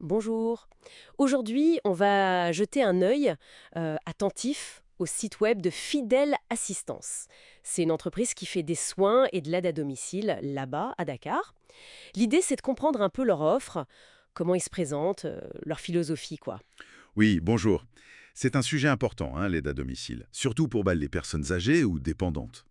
Bonjour. Aujourd'hui, on va jeter un œil attentif au site web de Fidèle Assistance. C'est une entreprise qui fait des soins et de l'aide à domicile là-bas, à Dakar. L'idée, c'est de comprendre un peu leur offre, comment ils se présentent, leur philosophie, quoi. Oui, bonjour. C'est un sujet important, l'aide à domicile, surtout pour les personnes âgées ou dépendantes.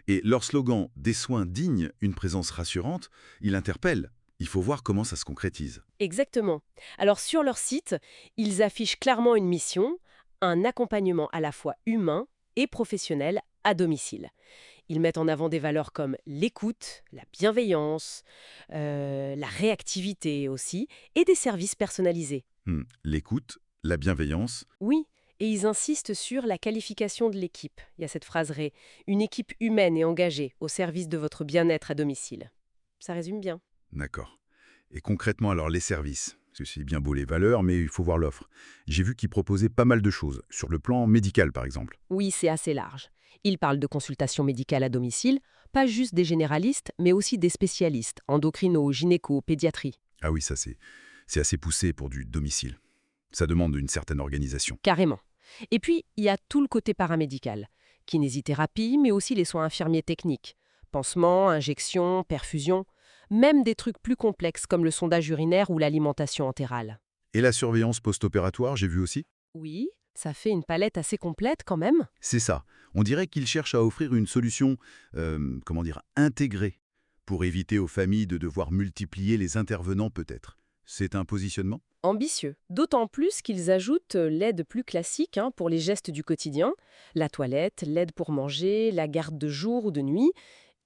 Et leur slogan «Des soins dignes, une présence rassurante», il interpelle. Il faut voir comment ça se concrétise. Exactement. Alors, sur leur site, ils affichent clairement une mission, un accompagnement à la fois humain et professionnel à domicile. Ils mettent en avant des valeurs comme l'écoute, la bienveillance, la réactivité aussi, et des services personnalisés. L'écoute, la bienveillance. Oui, et ils insistent sur la qualification de l'équipe. Il y a cette phrase une équipe humaine et engagée au service de votre bien-être à domicile. Ça résume bien. D'accord. Et concrètement, alors, les services. Parce que c'est bien beau les valeurs, mais il faut voir l'offre. J'ai vu qu'ils proposaient pas mal de choses, sur le plan médical par exemple. Oui, c'est assez large. Ils parlent de consultations médicales à domicile, pas juste des généralistes, mais aussi des spécialistes, endocrino, gynéco, pédiatrie. Ah oui, ça c'est assez poussé pour du domicile. Ça demande une certaine organisation. Carrément. Et puis, il y a tout le côté paramédical. Kinésithérapie, mais aussi les soins infirmiers techniques. Pansements, injections, perfusions. Même des trucs plus complexes comme le sondage urinaire ou l'alimentation entérale. Et la surveillance post-opératoire, j'ai vu aussi. Oui, ça fait une palette assez complète quand même. C'est ça. On dirait qu'ils cherchent à offrir une solution, intégrée, pour éviter aux familles de devoir multiplier les intervenants peut-être. C'est un positionnement? Ambitieux. D'autant plus qu'ils ajoutent l'aide plus classique pour les gestes du quotidien, la toilette, l'aide pour manger, la garde de jour ou de nuit.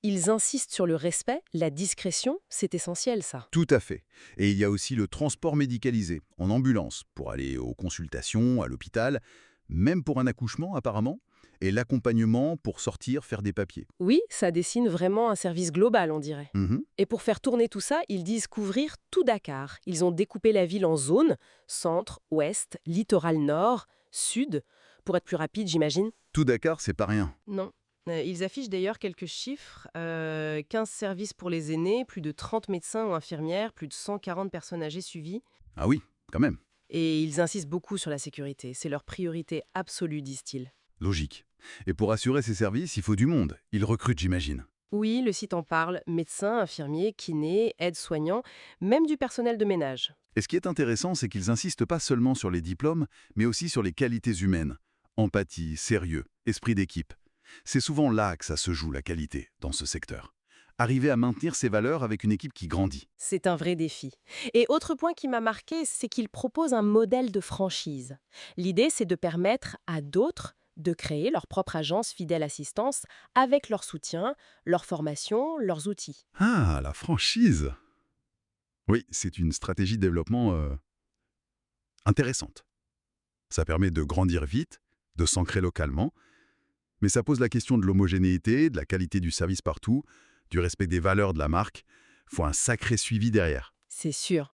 Ils insistent sur le respect, la discrétion, c'est essentiel ça. Tout à fait. Et il y a aussi le transport médicalisé, en ambulance, pour aller aux consultations, à l'hôpital, même pour un accouchement apparemment, et l'accompagnement pour sortir, faire des papiers. Oui, ça dessine vraiment un service global, on dirait. Mhm. Et pour faire tourner tout ça, ils disent couvrir tout Dakar. Ils ont découpé la ville en zones, centre, ouest, littoral nord, sud. Pour être plus rapide, j'imagine. Tout Dakar, c'est pas rien. Non. Ils affichent d'ailleurs quelques chiffres. 15 services pour les aînés, plus de 30 médecins ou infirmières, plus de 140 personnes âgées suivies. Ah oui, quand même. Et ils insistent beaucoup sur la sécurité. C'est leur priorité absolue, disent-ils. Logique. Et pour assurer ces services, il faut du monde. Ils recrutent, j'imagine. Oui, le site en parle. Médecins, infirmiers, kinés, aides-soignants, même du personnel de ménage. Et ce qui est intéressant, c'est qu'ils insistent pas seulement sur les diplômes, mais aussi sur les qualités humaines. Empathie, sérieux, esprit d'équipe. C'est souvent là que ça se joue, la qualité, dans ce secteur. Arriver à maintenir ces valeurs avec une équipe qui grandit. C'est un vrai défi. Et autre point qui m'a marqué, c'est qu'ils proposent un modèle de franchise. L'idée, c'est de permettre à d'autres de créer leur propre agence fidèle assistance avec leur soutien, leur formation, leurs outils. Ah, la franchise. Oui, c'est une stratégie de développement intéressante. Ça permet de grandir vite, de s'ancrer localement, mais ça pose la question de l'homogénéité, de la qualité du service partout, du respect des valeurs de la marque. Faut un sacré suivi derrière. C'est sûr.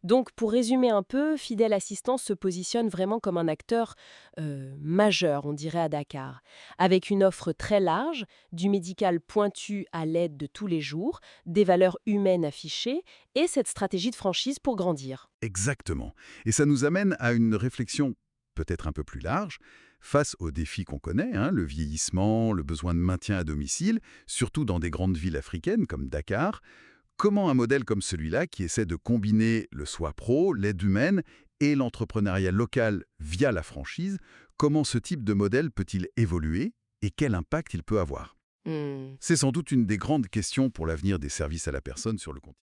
Donc, pour résumer un peu, Fidèle Assistance se positionne vraiment comme un acteur majeur, on dirait, à Dakar, avec une offre très large, du médical pointu à l'aide de tous les jours, des valeurs humaines affichées et cette stratégie de franchise pour grandir. Exactement. Et ça nous amène à une réflexion peut-être un peu plus large, face aux défis qu'on connaît, le vieillissement, le besoin de maintien à domicile, surtout dans des grandes villes africaines comme Dakar. Comment un modèle comme celui-là, qui essaie de combiner le soi pro, l'aide humaine et l'entrepreneuriat local via la franchise, comment ce type de modèle peut-il évoluer et quel impact il peut avoir? Hmm. C'est sans doute une des grandes questions pour l'avenir des services à la personne sur le continent.